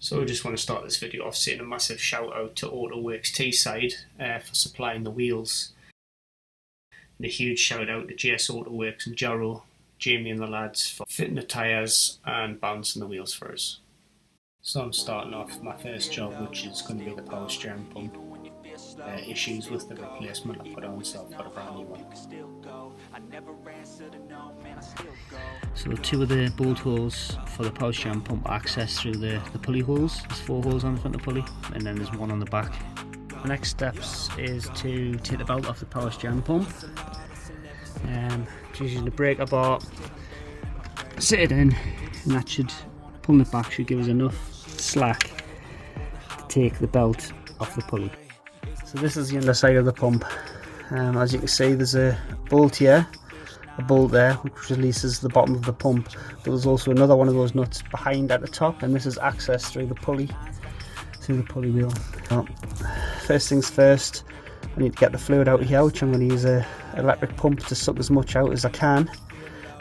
So I just want to start this video off saying a massive shout out to AutoWorks Teesside for supplying the wheels. And a huge shout out to JS AutoWorks and Jarrow, Jamie and the lads for fitting the tyres and balancing the wheels for us. So I'm starting off my first job, which is going to be the power steering pump. Issues with the replacement I put on, so I've got a brand new one. So two of the bolt holes for the power steering pump access through the pulley holes. There's 4 holes on the front of the pulley and then there's 1 on the back. The next steps is to take the belt off the power steering pump. Just using the breaker bar, sit it in, and that should, pulling it back should give us enough slack to take the belt off the pulley. So this is the underside of the pump. As you can see, there's a bolt here, a bolt there, which releases the bottom of the pump, but there's also another one of those nuts behind at the top, and this is access through the pulley wheel. Well, first things first, I need to get the fluid out of here, which I'm going to use an electric pump to suck as much out as I can.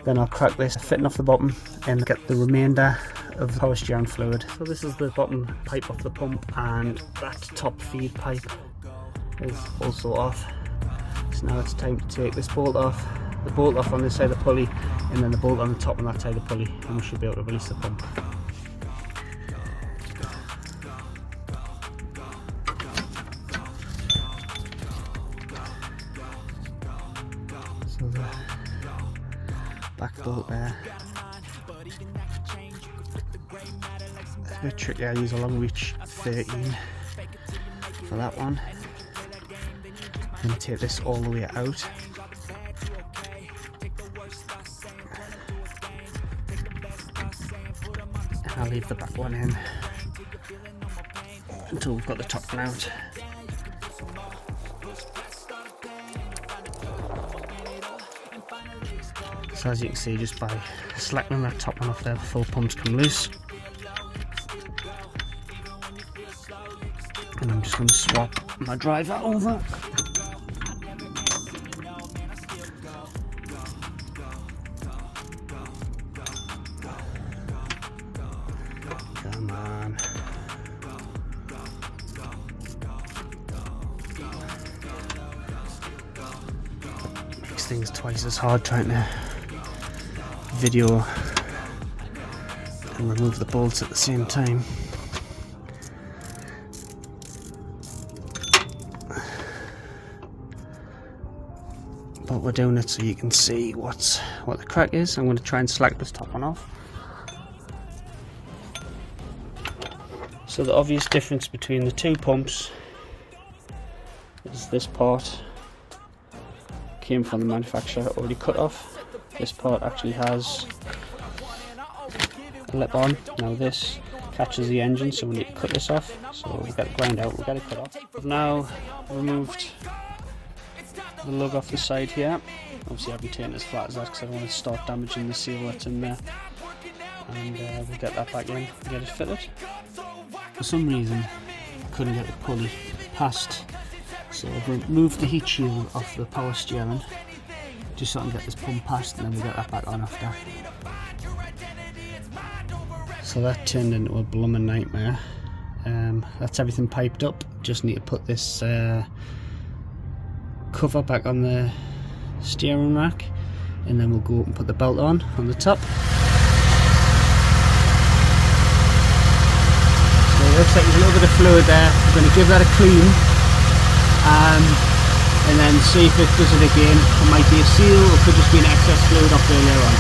Then I'll crack this fitting off the bottom and get the remainder of the power steering fluid. So this is the bottom pipe off the pump, and that top feed pipe is also off. So now it's time to take this bolt off, the bolt off on this side of the pulley, and then the bolt on the top on that side of the pulley, and we should be able to release the pump. So the back bolt there. It's a bit tricky, I use a long reach 13 for that one. I'm going to take this all the way out. And I'll leave the back one in until we've got the top one out. So as you can see, just by slackening that top one off there, the full pumps come loose. And I'm just going to swap my driver over. Come on. Makes things twice as hard trying to video and remove the bolts at the same time. But we're doing it so you can see what the crack is. I'm going to try and slack this top one off. So the obvious difference between the two pumps is this part came from the manufacturer already cut off. This part actually has a lip on. Now this catches the engine, so we need to cut this off. So we get the grind out, we get it cut off. I've now removed the lug off the side here. Obviously I haven't taken it as flat as that because I don't want to start damaging the seal that's in there. And we'll get that back in and get it fitted. For some reason I couldn't get the pulley past, so I've removed the heat shield off the power steering just so I can get this pump past, and then we'll get that back on after. So that turned into a blooming nightmare. That's everything piped up. Just need to put this cover back on the steering rack, and then we'll go up and put the belt on the top. So it looks like there's a little bit of fluid there. We're going to give that a clean and then see if it does it again. It might be a seal, or it could just be an excess fluid off earlier on.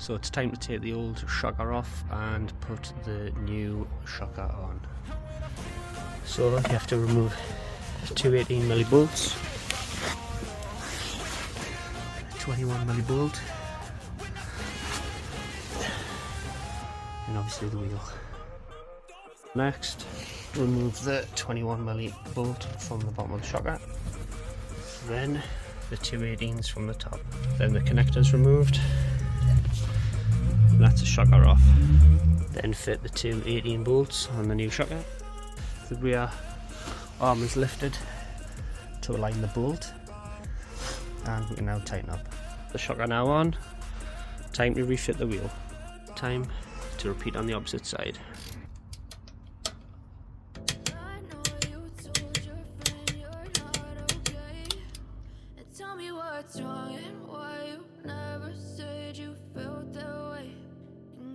So it's time to take the old shocker off and put the new shocker on. So you have to remove two 18mm bolts, 21mm bolt, and obviously the wheel. Next, remove the 21mm bolt from the bottom of the shocker, then the two 18s from the top, then the connectors removed, and that's the shocker off. Then fit the two 18 bolts on the new shocker. The rear arm is lifted to align the bolt, and we can now tighten up. The shocker now on, time to refit the wheel. Time to repeat on the opposite side. What's wrong and why you never said you felt that way?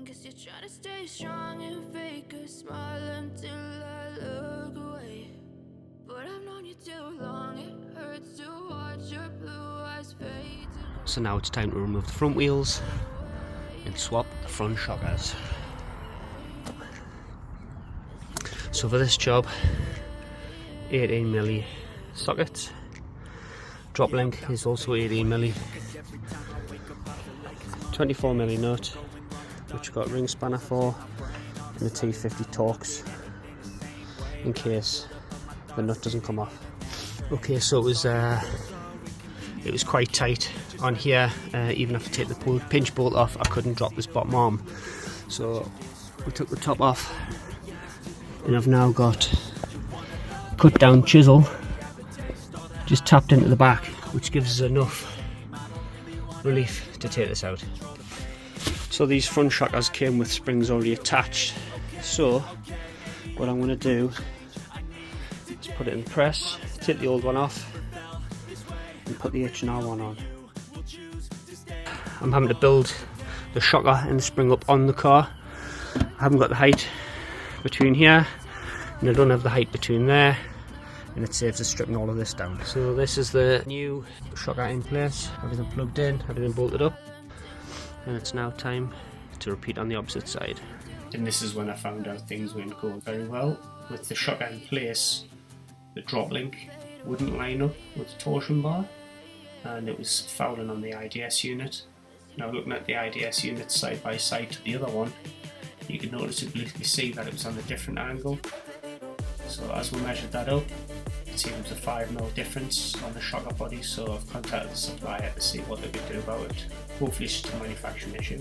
Guess you're trying to stay strong and fake a smile until I look away. But I've known you too long, it hurts to watch your blue eyes fade. So now it's time to remove the front wheels and swap the front shockers. So for this job, 18mm sockets. Drop link is also 18mm, 24mm nut, which we've got ring spanner for, and the T50 Torx in case the nut doesn't come off. Okay, so it was quite tight on here. Even if I take the pinch bolt off, I couldn't drop this bottom arm. So we took the top off, and I've now got cut down chisel just tapped into the back, which gives us enough relief to take this out. So these front shockers came with springs already attached, so what I'm going to do is put it in press, take the old one off and put the H&R one on. I'm having to build the shocker and the spring up on the car. I haven't got the height between here, and I don't have the height between there, and it saves us stripping all of this down. So this is the new shocker in place, everything plugged in, everything bolted up, and it's now time to repeat on the opposite side. And this is when I found out things weren't going very well. With the shocker in place, the drop link wouldn't line up with the torsion bar, and it was fouling on the IDS unit. Now looking at the IDS unit side by side to the other one, you can noticeably see that it was on a different angle. So as we measured that up, you can see there was a 5mm difference on the shocker body, so I've contacted the supplier to see what they could do about it. Hopefully it's just a manufacturing issue.